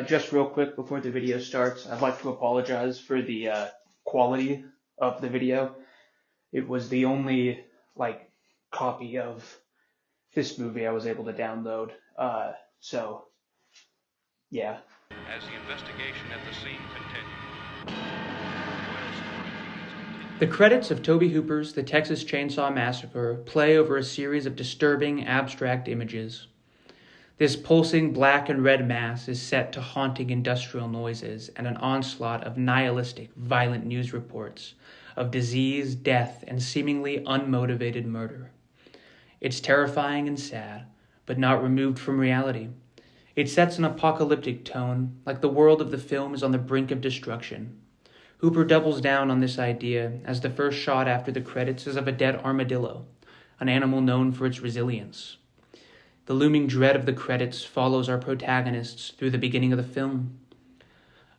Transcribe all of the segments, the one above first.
Just real quick before the video starts, I'd like to apologize for the quality of the video. It was the only copy of this movie I was able to download. So yeah. As the investigation at the scene continues. The credits of Toby Hooper's The Texas Chainsaw Massacre play over a series of disturbing abstract images. This pulsing black and red mass is set to haunting industrial noises and an onslaught of nihilistic, violent news reports of disease, death, and seemingly unmotivated murder. It's terrifying and sad, but not removed from reality. It sets an apocalyptic tone, like the world of the film is on the brink of destruction. Hooper doubles down on this idea as the first shot after the credits is of a dead armadillo, an animal known for its resilience. The looming dread of the credits follows our protagonists through the beginning of the film.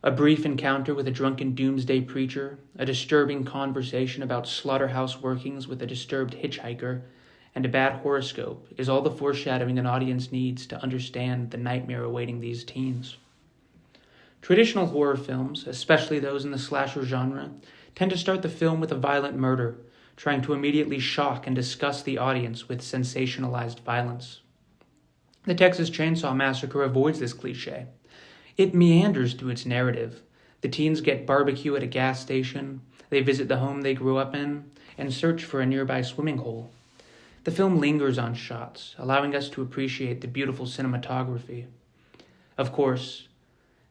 A brief encounter with a drunken doomsday preacher, a disturbing conversation about slaughterhouse workings with a disturbed hitchhiker, and a bad horoscope is all the foreshadowing an audience needs to understand the nightmare awaiting these teens. Traditional horror films, especially those in the slasher genre, tend to start the film with a violent murder, trying to immediately shock and disgust the audience with sensationalized violence. The Texas Chainsaw Massacre avoids this cliché. It meanders through its narrative. The teens get barbecue at a gas station, they visit the home they grew up in, and search for a nearby swimming hole. The film lingers on shots, allowing us to appreciate the beautiful cinematography. Of course,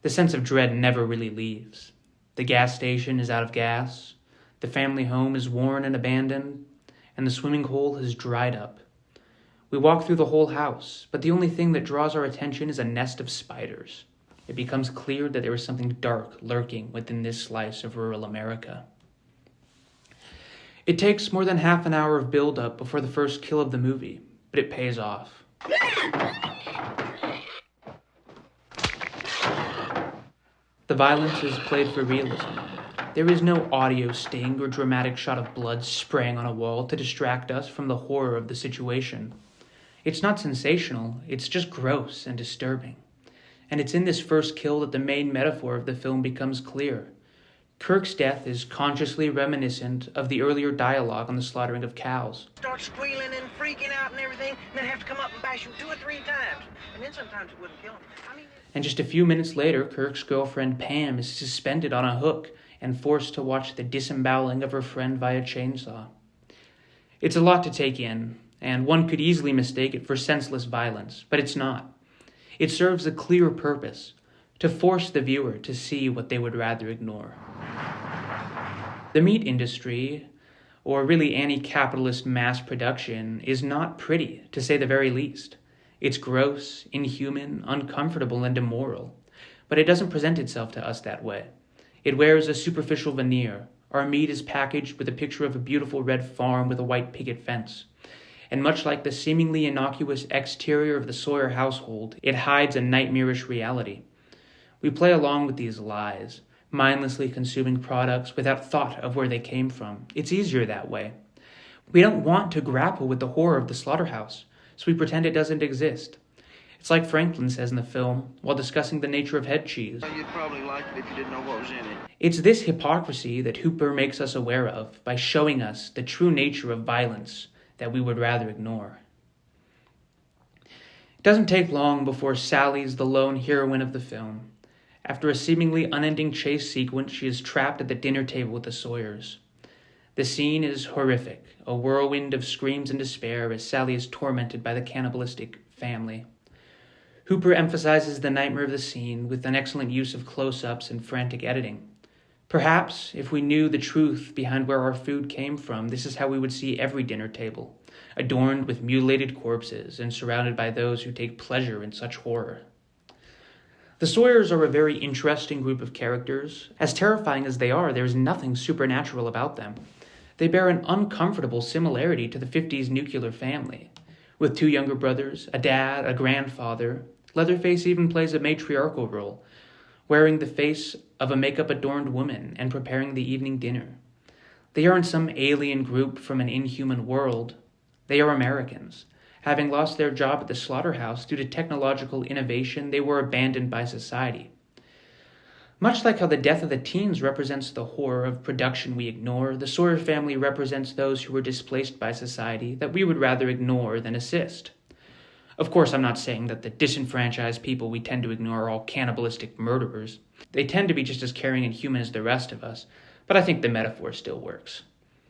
the sense of dread never really leaves. The gas station is out of gas, the family home is worn and abandoned, and the swimming hole has dried up. We walk through the whole house, but the only thing that draws our attention is a nest of spiders. It becomes clear that there is something dark lurking within this slice of rural America. It takes more than half an hour of build-up before the first kill of the movie, but it pays off. The violence is played for realism. There is no audio sting or dramatic shot of blood spraying on a wall to distract us from the horror of the situation. It's not sensational, it's just gross and disturbing. And it's in this first kill that the main metaphor of the film becomes clear. Kirk's death is consciously reminiscent of the earlier dialogue on the slaughtering of cows. Start squealing and freaking out and everything, and then have to come up and bash him 2 or 3 times. And then sometimes it wouldn't kill him. And just a few minutes later, Kirk's girlfriend Pam is suspended on a hook and forced to watch the disemboweling of her friend via chainsaw. It's a lot to take in, and one could easily mistake it for senseless violence, but it's not. It serves a clear purpose, to force the viewer to see what they would rather ignore. The meat industry, or really any capitalist mass production, is not pretty, to say the very least. It's gross, inhuman, uncomfortable, and immoral, but it doesn't present itself to us that way. It wears a superficial veneer. Our meat is packaged with a picture of a beautiful red farm with a white picket fence. And much like the seemingly innocuous exterior of the Sawyer household, it hides a nightmarish reality. We play along with these lies, mindlessly consuming products without thought of where they came from. It's easier that way. We don't want to grapple with the horror of the slaughterhouse, so we pretend it doesn't exist. It's like Franklin says in the film, while discussing the nature of head cheese. You'd probably like it if you didn't know what was in it. It's this hypocrisy that Hooper makes us aware of by showing us the true nature of violence that we would rather ignore. It doesn't take long before Sally's the lone heroine of the film. After a seemingly unending chase sequence, she is trapped at the dinner table with the Sawyers. The scene is horrific, a whirlwind of screams and despair as Sally is tormented by the cannibalistic family. Hooper emphasizes the nightmare of the scene with an excellent use of close-ups and frantic editing. Perhaps, if we knew the truth behind where our food came from, this is how we would see every dinner table, adorned with mutilated corpses and surrounded by those who take pleasure in such horror. The Sawyers are a very interesting group of characters. As terrifying as they are, there is nothing supernatural about them. They bear an uncomfortable similarity to the 50s nuclear family. With 2 younger brothers, a dad, a grandfather, Leatherface even plays a matriarchal role, wearing the face of a makeup-adorned woman and preparing the evening dinner. They aren't some alien group from an inhuman world. They are Americans. Having lost their job at the slaughterhouse due to technological innovation, they were abandoned by society. Much like how the death of the teens represents the horror of production we ignore, the Sawyer family represents those who were displaced by society that we would rather ignore than assist. Of course, I'm not saying that the disenfranchised people we tend to ignore are all cannibalistic murderers. They tend to be just as caring and human as the rest of us, but I think the metaphor still works.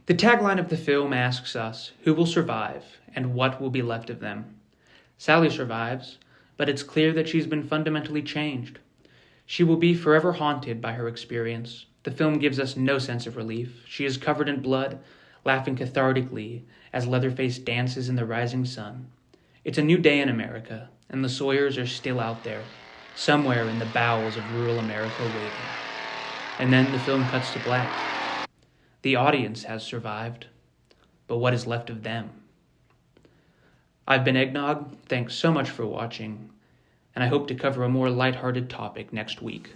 The tagline of the film asks us, who will survive, and what will be left of them? Sally survives, but it's clear that she's been fundamentally changed. She will be forever haunted by her experience. The film gives us no sense of relief. She is covered in blood, laughing cathartically as Leatherface dances in the rising sun. It's a new day in America, and the Sawyers are still out there, somewhere in the bowels of rural America waiting. And then the film cuts to black. The audience has survived, but what is left of them? I've been Eggnog. Thanks so much for watching, and I hope to cover a more lighthearted topic next week.